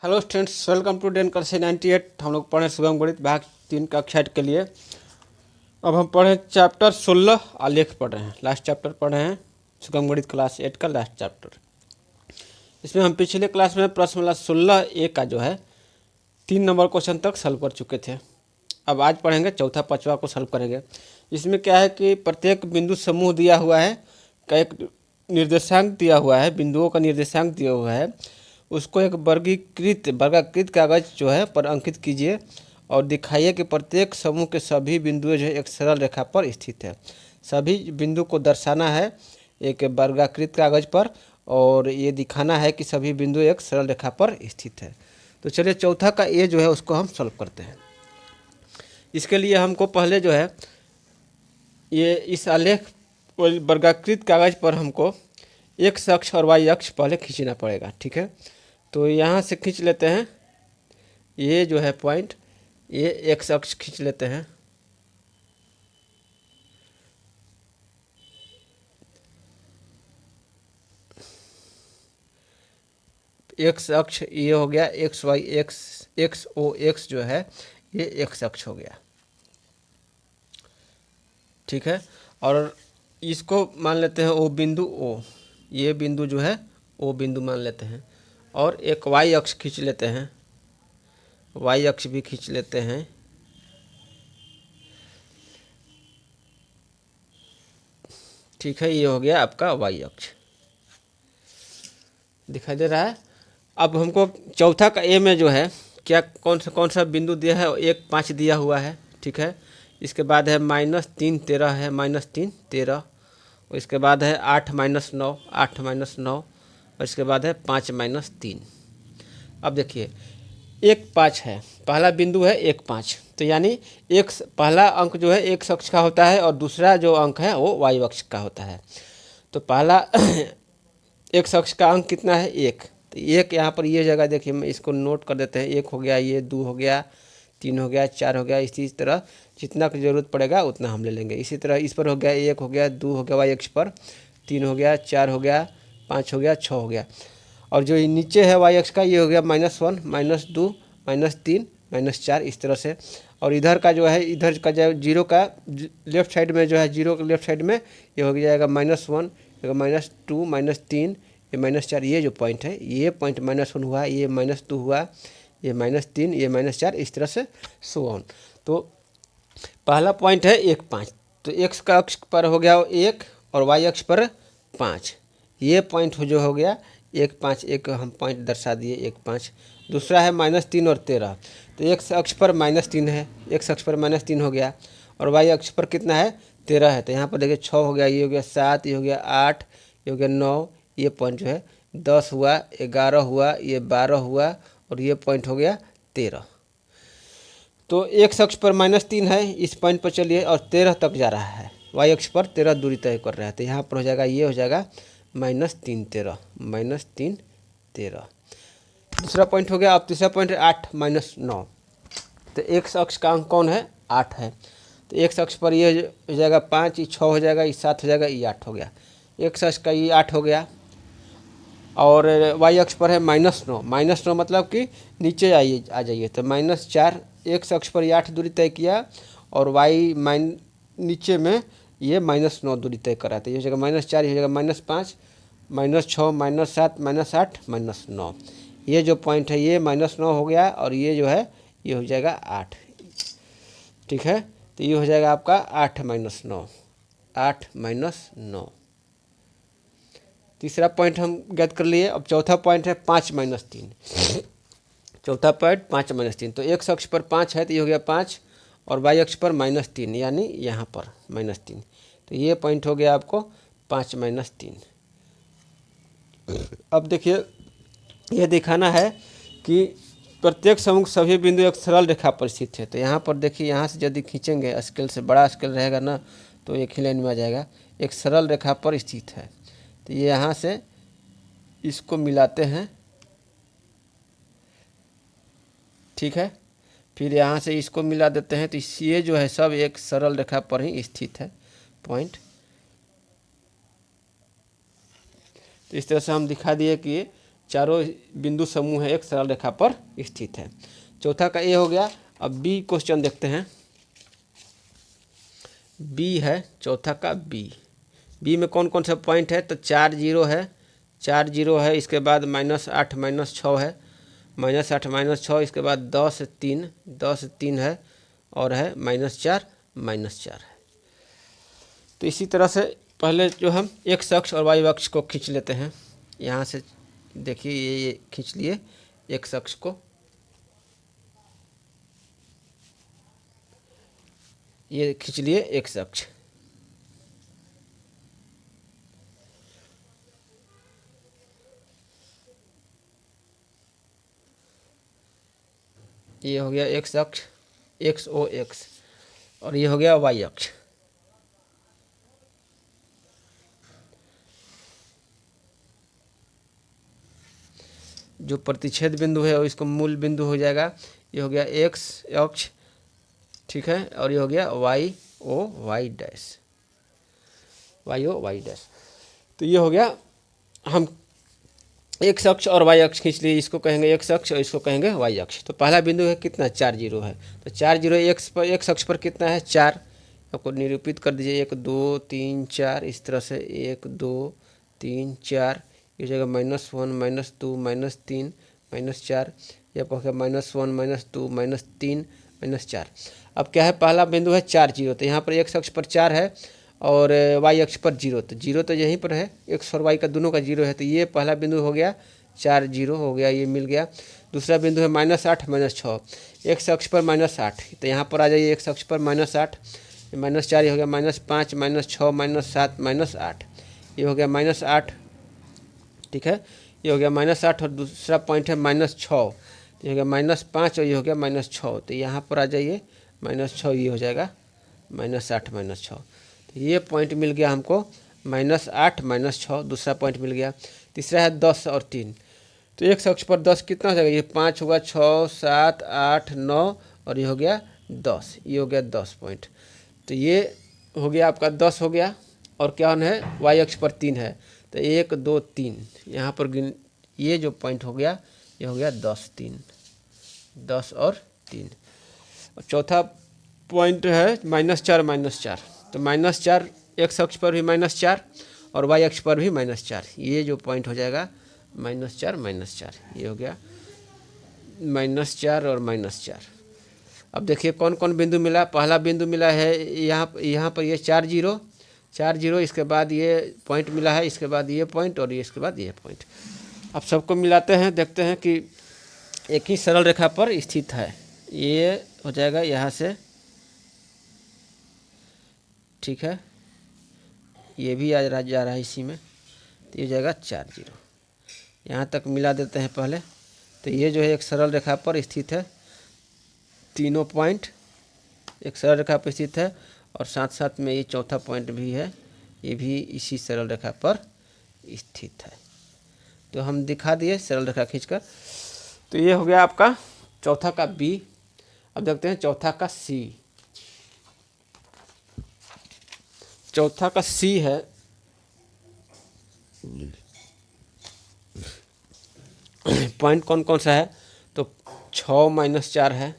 Hello students, welcome to डेन करसे 98। हम लोग पढ़े सुगम गणित भाग 3 कक्षा 8 के लिए। अब हम पढ़े चैप्टर 16 आलेख पढ़ रहे हैं। लास्ट चैप्टर पढ़ रहे हैं सुगम गणित क्लास 8 का लास्ट चैप्टर। इसमें हम पिछले क्लास में प्रश्न वाला 16A का जो है 3 नंबर क्वेश्चन तक सॉल्व कर चुके थे। अब आज पढ़ेंगे चौथा पाँचवा को सॉल्व करेंगे। इसमें क्या है कि प्रत्येक बिंदु समूह दिया हुआ है का एक निर्देशांक दिया हुआ है, बिंदुओं का निर्देशांक दिया हुआ है, उसको एक वर्गाकृत कागज जो है पर अंकित कीजिए और दिखाइए कि प्रत्येक समूह के सभी बिंदु जो है एक सरल रेखा पर स्थित है। सभी बिंदु को दर्शाना है एक वर्गाकृत कागज पर और ये दिखाना है कि सभी बिंदु एक सरल रेखा पर स्थित है। तो चलिए चौथा का ए जो है उसको हम सॉल्व करते हैं। इसके लिए हमको पहले जो है ये इस आलेख वर्गाकृत कागज पर हमको एक्स अक्ष और वाई अक्ष पहले खींचना पड़ेगा। ठीक है, तो यहाँ से खींच लेते हैं। ये जो है पॉइंट, ये एक्स अक्ष खींच लेते हैं। एक्स अक्ष ये हो गया, एक्स वाई एक्स ओ एक्स जो है ये एक्स अक्ष हो गया। ठीक है, और इसको मान लेते हैं ओ बिंदु ओ, ये बिंदु जो है ओ बिंदु मान लेते हैं। और एक वाई अक्ष खींच लेते हैं, वाई अक्ष भी खींच लेते हैं। ठीक है, ये हो गया आपका वाई अक्ष, दिखाई दे रहा है। अब हमको चौथा का ए में जो है क्या कौन सा बिंदु दिया है, 1 5 दिया हुआ है। ठीक है, इसके बाद है -3 13 है, -3 13, और इसके बाद है 8 -9 8 -9, और इसके बाद है 5 -3। अब देखिए 1 5 है, पहला बिंदु है 1 5, तो यानी एक पहला अंक जो है एक्स अक्ष का होता है और दूसरा जो अंक है वो वाई अक्ष का होता है। तो पहला एक्स अक्ष का अंक कितना है 1, तो 1 यहाँ पर ये जगह देखिए, मैं इसको नोट कर देते हैं। 1 हो गया, ये 2 हो गया, 3 हो गया, 4 हो गया। इसी तरह जितना की ज़रूरत पड़ेगा उतना हम ले लेंगे। इसी तरह इस पर हो गया 1 हो गया, 2 हो गया वाई अक्ष पर, 3 हो गया, 4 हो गया, 5 हो गया, 6 हो गया। और जो नीचे है वाई अक्ष का ये हो गया -1 -2 -3 -4, इस तरह से। और इधर का जो है, इधर का जो जीरो का लेफ्ट साइड में जो है, जीरो के लेफ्ट साइड में ये हो जाएगा -1, -2 -3, ये -4। ये जो पॉइंट है, ये पॉइंट -1 हुआ, ये -2 हुआ, ये -3, ये -4, इस तरह से सो ऑन। तो पहला पॉइंट है 1 5, तो एक्स का अक्ष पर हो गया 1 और वाई अक्ष पर 5। ये पॉइंट जो हो गया 1 5, एक हम पॉइंट दर्शा दिए 1 5। दूसरा है -3 और 13, तो एक्स अक्ष पर -3 है, एक्स अक्ष पर -3 हो गया, और वाई अक्ष पर कितना है 13 है। तो यहाँ पर देखिए 6 हो गया, ये हो गया 7, ये हो गया 8, ये हो गया 9, ये पॉइंट जो है 10 हुआ, 11 हुआ, ये 12 हुआ, और ये पॉइंट हो गया 13। तो एक्स अक्ष पर -3 है, इस पॉइंट पर चलिए, और 13 तक जा रहा है, वाई अक्ष पर 13 दूरी तय कर रहा है। तो यहाँ पर हो जाएगा, ये हो जाएगा -3 13, -3 13। दूसरा पॉइंट हो गया। अब तीसरा पॉइंट है 8 -9, तो एक्स अक्ष का अंक कौन है 8 है। तो एक्स अक्ष पर ये हो जाएगा 5, ये 6 हो जाएगा, ये 7 हो जाएगा, ये 8 हो गया। एक्स अक्ष का ये 8 हो गया, और वाई अक्ष पर है -9, -9 मतलब कि नीचे आइए आ जाइए, तो -4। एक्स अक्ष पर ये 8 दूरी तय किया, और वाई नीचे में ये -9 दूरी तय करा। तो ये हो जाएगा -4, ये हो जाएगा -5, -6 -7 -8 -9। ये जो पॉइंट है ये -9 हो गया, और ये जो है ये हो जाएगा 8। ठीक है, तो ये हो जाएगा आपका 8 -9, 8 -9। तीसरा पॉइंट हम ज्ञात कर लिए। अब चौथा पॉइंट है 5 -3, चौथा पॉइंट 5 -3। तो एक्स अक्ष पर 5 है, तो ये हो गया 5, और वाई अक्ष पर -3, यानी यहाँ पर -3। तो ये पॉइंट हो गया आपको 5 -3। अब देखिए ये दिखाना है कि प्रत्येक समूह सभी बिंदु एक सरल रेखा पर स्थित है। तो यहाँ पर देखिए, यहाँ से यदि खींचेंगे, स्केल से बड़ा स्केल रहेगा ना, तो एक ही लाइन में आ जाएगा, एक सरल रेखा पर स्थित है। तो ये यहाँ से इसको मिलाते हैं। ठीक है, फिर यहाँ से इसको मिला देते हैं, तो ये जो है सब एक सरल रेखा पर ही स्थित है पॉइंट। तो इस तरह से हम दिखा दिए कि चारों बिंदु समूह है एक सरल रेखा पर स्थित है। चौथा का ए हो गया। अब बी क्वेश्चन देखते हैं। बी है चौथा का बी। बी में कौन कौन सा पॉइंट है? तो 4 जीरो है, 4 जीरो है, इसके बाद -8 -6 है, -8 -6, इसके बाद 10 3 है और है -4 -4 है। तो इसी तरह से पहले जो हम एक्स अक्ष और वाई अक्ष को खींच लेते हैं। यहाँ से देखिए ये खींच लिए एक्स अक्ष को, ये खींच लिए एक्स अक्ष। ये हो गया एक्स अक्ष, एक्स ओ एक्स, और ये हो गया वाई अक्ष। जो प्रतिच्छेद बिंदु है इसको मूल बिंदु हो जाएगा। ये हो गया एक्स अक्ष, ठीक है, और ये हो गया Y O Y dash, Y O Y dash. तो ये हो गया, हम एक्स अक्ष और वाई अक्ष खींच लिए, इसको कहेंगे एक्स अक्ष और इसको कहेंगे वाई अक्ष। तो पहला बिंदु है कितना? 4 जीरो है। तो 4 जीरो एक्स अक्ष पर कितना है? 4। आपको निरूपित कर दीजिए 1 2 3 4, इस तरह से 1 2 3 4, ये जगह -1 -2 -3 -4, ये आपको -1 -2 -3 -4। अब क्या है? पहला बिंदु है 4 जीरो, तो यहाँ पर एक्स अक्ष पर 4 है और वाई अक्ष पर 0, तो 0 तो यहीं पर है, एक्स और वाई का दोनों का 0 है। तो ये पहला बिंदु हो गया, 4 जीरो हो गया, ये मिल गया। दूसरा बिंदु है -8 -6, एक्स अक्ष पर -8, तो यहाँ पर आ जाइए एक्स अक्ष पर -8, -4, ये हो गया -5 -6 -7 -8, ये हो गया -8, ठीक है, ये हो गया -8 और दूसरा पॉइंट है -6, ये हो गया -5 और ये हो गया -6, तो यहाँ पर आ जाइए -6, ये हो जाएगा -8 -6। तो ये पॉइंट मिल गया हमको, -8 -6, दूसरा पॉइंट मिल गया। तीसरा है 10 और 3, तो एक अक्ष पर 10 कितना हो जाएगा? ये 5 होगा, 6 7 8 9 और ये हो गया 10, ये हो गया 10 पॉइंट। तो ये हो गया आपका 10 हो गया। और क्या है? वाई अक्ष पर 3 है, तो 1 2 3, यहाँ पर ये जो पॉइंट हो गया ये हो गया 10 3, 10 और 3। और चौथा पॉइंट है -4 -4, तो -4 एक्स अक्ष पर भी -4 और वाई अक्ष पर भी -4, ये जो पॉइंट हो जाएगा -4 -4, ये हो गया -4 और -4। अब देखिए कौन कौन बिंदु मिला। पहला बिंदु मिला है यहाँ पर ये 4 जीरो, इसके बाद ये पॉइंट मिला है, इसके बाद ये पॉइंट और ये इसके बाद ये पॉइंट। अब सबको मिलाते हैं, देखते हैं कि एक ही सरल रेखा पर स्थित है। ये हो जाएगा यहाँ से, ठीक है, ये भी आ जा रहा है इसी में, तो ये हो जाएगा 4 जीरो। यहाँ तक मिला देते हैं पहले। तो ये जो है एक सरल रेखा पर स्थित है, तीनों पॉइंट एक सरल रेखा पर स्थित है, और साथ साथ में ये चौथा पॉइंट भी है, ये भी इसी सरल रेखा पर स्थित है। तो हम दिखा दिए सरल रेखा खींचकर। तो ये हो गया आपका चौथा का बी। अब देखते हैं चौथा का सी। चौथा का सी है, पॉइंट कौन कौन सा है? तो 6 -4 है,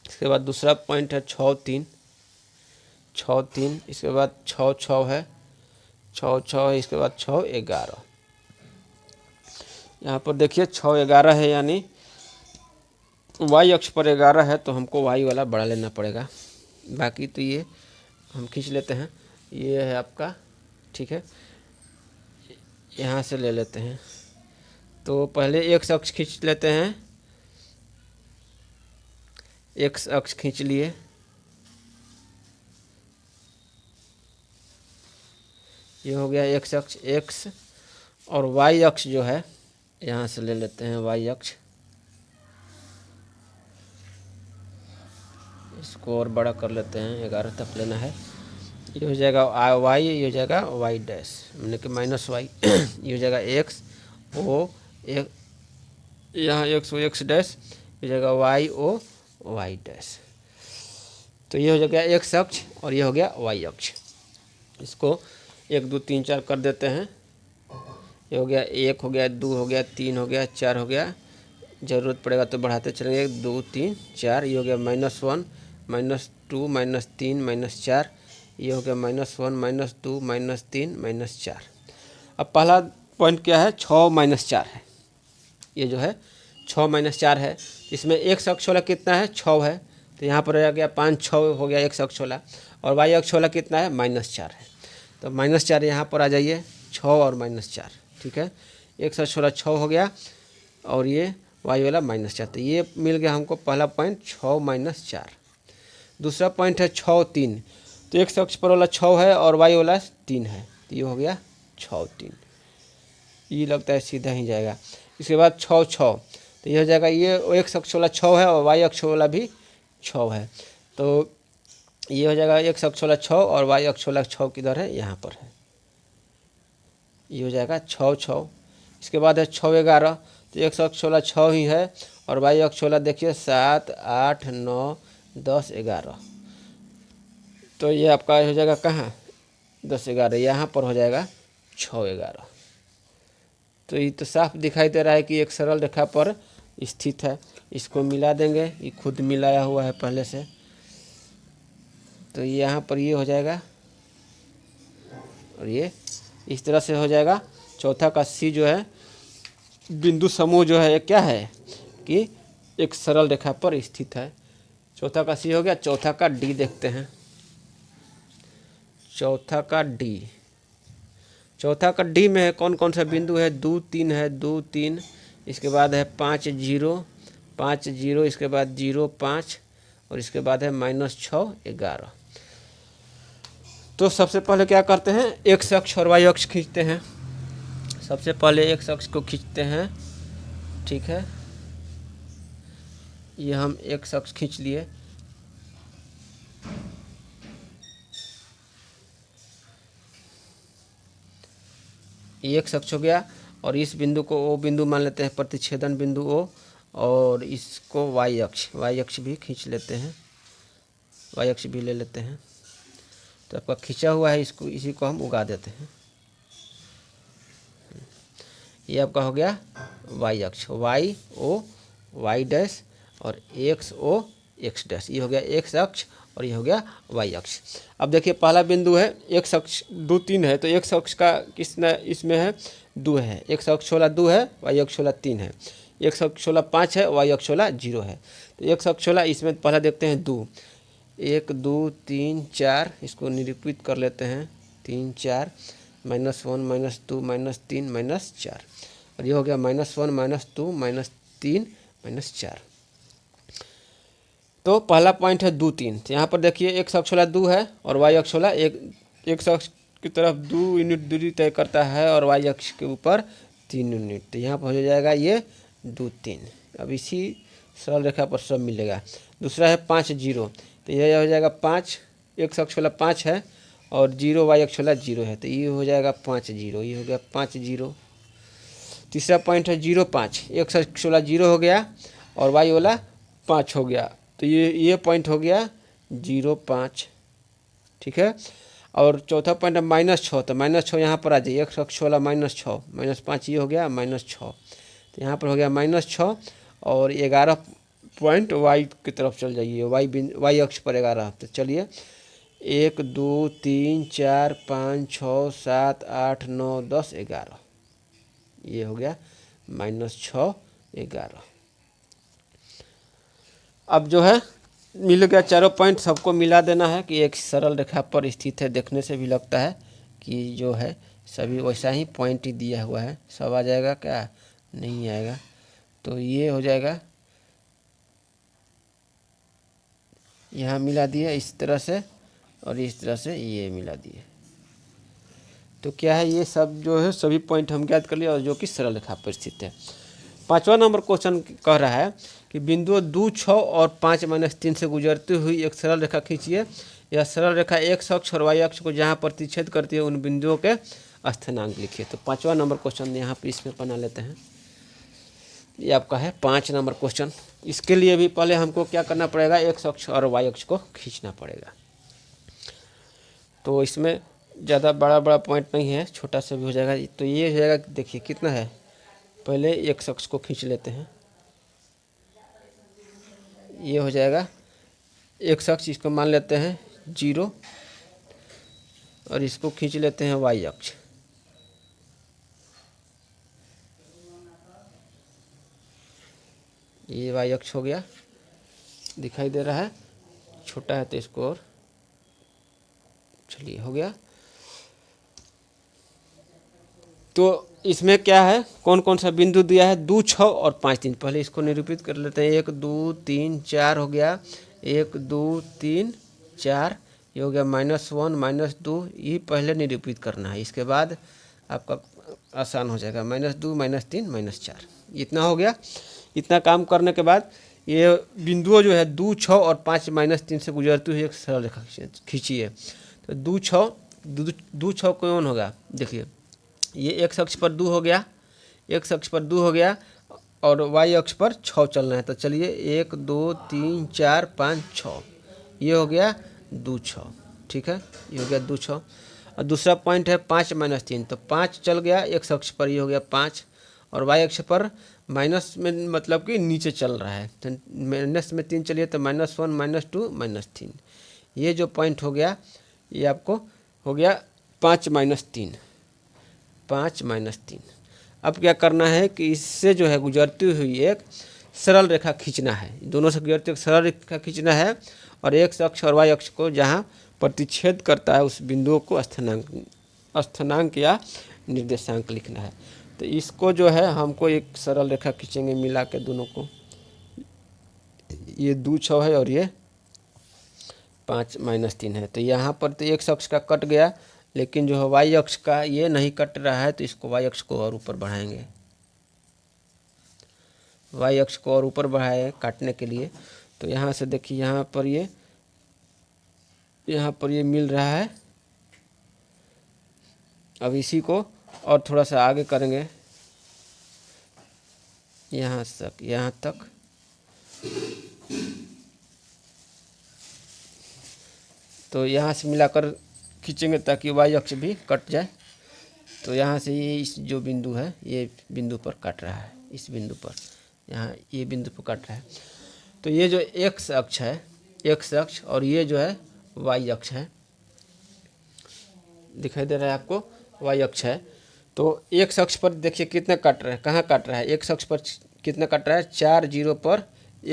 इसके बाद दूसरा पॉइंट है 6 3, इसके बाद 6 6 है, 6 6 है, इसके बाद 6 11। यहाँ पर देखिए 6 11 है, यानी वाई अक्ष पर 11 है, तो हमको वाई वाला बड़ा लेना पड़ेगा। बाकी तो ये हम खींच लेते हैं, ये है आपका, ठीक है, यहाँ से ले लेते हैं। तो पहले एक्स अक्ष खींच लेते हैं, एक्स अक्ष खींच लिए, ये हो गया एक्स अक्ष, एक्स, और वाई अक्ष जो है यहाँ से ले लेते हैं वाई अक्ष, इसको और बड़ा कर लेते हैं, 11 तक लेना है। ये हो जाएगा वाई, ये हो जाएगा वाई डैश, मैंने कि -y, ये हो जाएगा एक्स ओ एक, यहाँ एक्स ओ एक्स डैश, ये हो जाएगा वाई ओ वाई डैश। तो ये हो गया एक्स अक्ष और ये हो गया वाई अक्ष। इसको 1 2 3 4 कर देते हैं, ये हो गया 1, हो गया 2, हो गया 3, हो गया 4, हो गया, ज़रूरत पड़ेगा तो बढ़ाते चलेंगे, 2, 3, 4, ये हो गया -1, -2, -3, -4, ये हो गया -1, -2, -3, -4। अब पहला पॉइंट क्या है, 6 - 4 है, ये जो है 6 - 4 है। इसमें x अक्ष वाला कितना है, 6 है, तो यहाँ पर आ गया 5, 6 हो गया x अक्ष वाला, और y अक्ष वाला कितना है, -4 है, तो -4 यहाँ पर आ जाइए, 6 और -4, ठीक है। x अक्ष वाला 6 हो गया और ये y वाला -4, तो ये मिल गया हमको पहला पॉइंट, 6 - 4। दूसरा पॉइंट है 6, 3, तो x अक्ष पर वाला 6 है और y वाला 3 है, तो ये हो गया 6, 3, ये लगता है सीधा ही जाएगा। इसके बाद 6, 6, तो ये हो जाएगा, ये x अक्ष वाला 6 है और y अक्ष वाला भी 6 है, तो ये हो जाएगा x अक्ष वाला 6 और y अक्ष वाला 6 किधर है, यहाँ पर है, ये हो जाएगा 6, 6। इसके बाद है 6, 11, तो x अक्ष वाला 6 ही है और y अक्ष वाला देखिए 7, 8, 9, 10, 11, तो ये आपका हो जाएगा कहाँ, 10, 11, यहाँ पर हो जाएगा 6, 11। तो ये तो साफ दिखाई दे रहा है कि एक सरल रेखा पर स्थित है। इसको मिला देंगे, ये खुद मिलाया हुआ है पहले से, तो यहाँ पर ये हो जाएगा और ये इस तरह से हो जाएगा। चौथा का C जो है बिंदु समूह जो है ये क्या है कि एक सरल रेखा पर स्थित है। चौथा का C हो गया। चौथा का D देखते हैं। चौथा का D, चौथा का D में कौन कौन सा बिंदु है, 2, 3 है, 2, 3, इसके बाद है 5, 0, 5, 0, इसके बाद 0, 5 और इसके बाद है -6, 11। तो सबसे पहले क्या करते हैं, x अक्ष और y अक्ष खींचते हैं। सबसे पहले x अक्ष को खींचते हैं, ठीक है, ये हम x अक्ष खींच लिए। ये x अक्ष हो गया और इस बिंदु को O बिंदु मान लेते हैं, प्रतिच्छेदन बिंदु O, और इसको y अक्ष भी खींच लेते हैं, y अक्ष भी ले लेते हैं। तो आपका खींचा हुआ है, इसको इसी को हम उगा देते हैं। ये आपका हो गया y अक्ष, y o y डैश और x o x डैश, ये हो गया x अक्ष और ये हो गया y अक्ष। अब देखिए पहला बिंदु है x अक्ष 2, 3 है, तो x अक्ष का किसने इसमें है, 2 है, x अक्ष वाला 2 है, y अक्ष वाला 3 है, x अक्ष वाला 5 है, y अक्ष वाला 0 है। तो x अक्ष वाला इसमें पहला देखते हैं 2, 1, 2, 3, 4, इसको निरूपित कर लेते हैं, 3, 4, -1, -2, -3, -4, और ये हो गया -1, -2, -3, -4। तो पहला पॉइंट है 2, 3, तो यहाँ पर देखिए x अक्ष वाला 2 है और y अक्ष वाला x अक्ष की तरफ 2 यूनिट दूरी तय करता है और y अक्ष के ऊपर 3 यूनिट, तो यहाँ पर हो जाएगा ये 2, 3। अब इसी सरल रेखा पर सब मिलेगा। दूसरा है 5, 0, तो यह हो जाएगा 5, x अक्ष वाला 5 है और 0 y अक्ष वाला 0 है, तो ये हो जाएगा 5, 0, ये हो गया 5, 0। तीसरा पॉइंट है 0, 5, x अक्ष वाला 0 हो गया और y वाला 5 हो गया, तो ये पॉइंट हो गया 0, 5, ठीक है। और चौथा पॉइंट है -6, तो -6 यहाँ पर आ जाइए, x अक्ष वाला -6, -5 ये हो गया -6, तो यहाँ पर हो गया -6 और 11 पॉइंट y की तरफ चल जाइए, y अक्ष पर 11। तो चलिए 1, 2, 3, 4, 5, 6, 7, 8, 9, 10, 11, ये हो गया -6, 11। अब जो है मिल गया चारों पॉइंट, सबको मिला देना है कि एक सरल रेखा पर स्थित है। देखने से भी लगता है कि जो है सभी वैसा ही पॉइंट ही दिया हुआ है। सब आ जाएगा क्या, नहीं आएगा, तो ये हो जाएगा, यहाँ मिला दिए इस तरह से और इस तरह से ये मिला दिए, तो क्या है ये सब जो है सभी पॉइंट हम ज्ञात कर लिए और जो कि सरल रेखा पर स्थित है। 5वां नंबर क्वेश्चन कह रहा है कि बिंदु 2, 6 और 5, -3 से गुजरती हुई एक सरल रेखा खींचिए। यह सरल रेखा x अक्ष और y अक्ष को जहाँ प्रतिच्छेद करती है उन बिंदुओं के स्थानांक लिखिए। तो 5वां नंबर क्वेश्चन यहाँ पे इसमें बना लेते हैं। ये आपका है 5 नंबर क्वेश्चन। इसके लिए भी पहले हमको क्या करना पड़ेगा, x अक्ष और y अक्ष को खींचना पड़ेगा। तो इसमें ज़्यादा बड़ा बड़ा पॉइंट नहीं है, छोटा सा भी हो जाएगा। तो ये हो जाएगा, देखिए कितना है, पहले एक अक्ष को खींच लेते हैं, ये हो जाएगा एक अक्ष, इसको मान लेते हैं 0 और इसको खींच लेते हैं y अक्ष। ये y अक्ष हो गया, दिखाई दे रहा है, छोटा है तो इसको और, चलिए हो गया। तो इसमें क्या है, कौन कौन सा बिंदु दिया है, 2, 6 और 5, 3। पहले इसको निरूपित कर लेते हैं। 1 2 3 4 हो गया, 1 2 3 4, ये हो गया -1 -2, ये पहले निरूपित करना है। इसके बाद आपका आसान हो जाएगा, -2 -3 -4, इतना हो गया। इतना काम करने के बाद ये बिंदुओं जो है 2 6 और 5 -3 से गुजरती हुई एक सरल रेखा खींचिए। तो 2 6 कौन होगा, देखिए ये x अक्ष पर 2 हो गया, x अक्ष पर 2 हो गया और y अक्ष पर 6 चलना है। तो चलिए 1 2 3 4 5 6, ये हो गया 2 6, ठीक है, ये हो गया 2 6। और दूसरा पॉइंट है 5 -3, तो 5 चल गया x अक्ष पर, ये हो गया 5, और y अक्ष पर माइनस में मतलब कि नीचे चल रहा है, तो माइनस में 3 चलिए, तो -1 -2 -3, ये जो पॉइंट हो गया ये आपको हो गया 5 -3, 5 -3। अब क्या करना है कि इससे जो है गुजरती हुई एक सरल रेखा खींचना है, दोनों से गुजरती एक सरल रेखा खींचना है, और x अक्ष और y अक्ष को जहाँ प्रतिच्छेद करता है उस बिंदुओं को स्थानांक या निर्देशांक लिखना है। तो इसको जो है हमको एक सरल रेखा खींचेंगे मिला के दोनों को, ये 2 6 है और ये 5 -3 है। तो यहाँ पर तो x अक्ष का कट गया, लेकिन जो है y अक्ष का ये नहीं कट रहा है, तो इसको y अक्ष को और ऊपर बढ़ाएंगे, y अक्ष को और ऊपर बढ़ाए काटने के लिए। तो यहाँ से देखिए यहाँ पर ये मिल रहा है। अब इसी को और थोड़ा सा आगे करेंगे, यहाँ तक तो यहाँ से मिलाकर खींचेंगे ताकि y अक्ष भी कट जाए। तो यहाँ से ये इस जो बिंदु है, ये बिंदु पर काट रहा है, इस बिंदु पर, यहाँ ये बिंदु पर काट रहा है। तो ये जो x अक्ष है, x अक्ष, और ये जो है y अक्ष है, दिखाई दे रहा है आपको, y अक्ष है। तो x अक्ष पर देखिए कितना काट रहा है, कहाँ काट रहा है, x अक्ष पर कितना काट रहा है, 4 0 पर,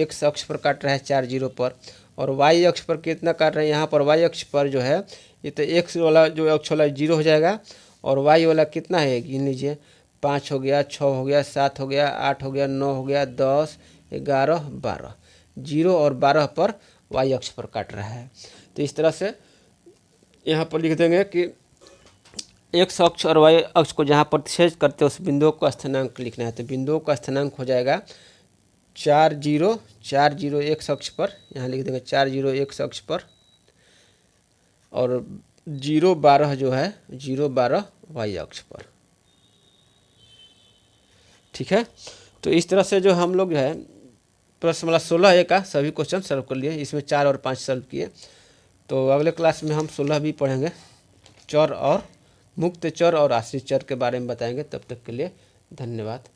x अक्ष पर काट रहा है 4 0 पर, और y अक्ष पर कितना काट रहे हैं, यहाँ पर y अक्ष पर जो है ये तो x वाला जो अक्ष वाला 0 हो जाएगा, और y वाला कितना है, गिन लीजिए, 5 हो गया, 6 हो गया, 7 हो गया, 8 हो गया, 9 हो गया, 10 11 12, 0 और 12 पर y अक्ष पर काट रहा है। तो इस तरह से यहाँ पर लिख देंगे कि x अक्ष और y अक्ष को जहाँ प्रतिच्छेद करते हैं उस बिंदुओं को स्थानांक लिखना है। तो बिंदुओं का स्थानांक हो जाएगा 4 0 x अक्ष पर, यहाँ लिख देंगे 4 0 x अक्ष पर, और 0 12 जो है 0 12 y अक्ष पर, ठीक है। तो इस तरह से जो हम लोग है प्रश्न 16A का सभी क्वेश्चन सॉल्व कर लिए, इसमें 4 और 5 सॉल्व किए। तो अगले क्लास में हम 16 भी पढ़ेंगे, चर और मुक्त चर और आश्रित चर के बारे में बताएंगे। तब तक के लिए धन्यवाद।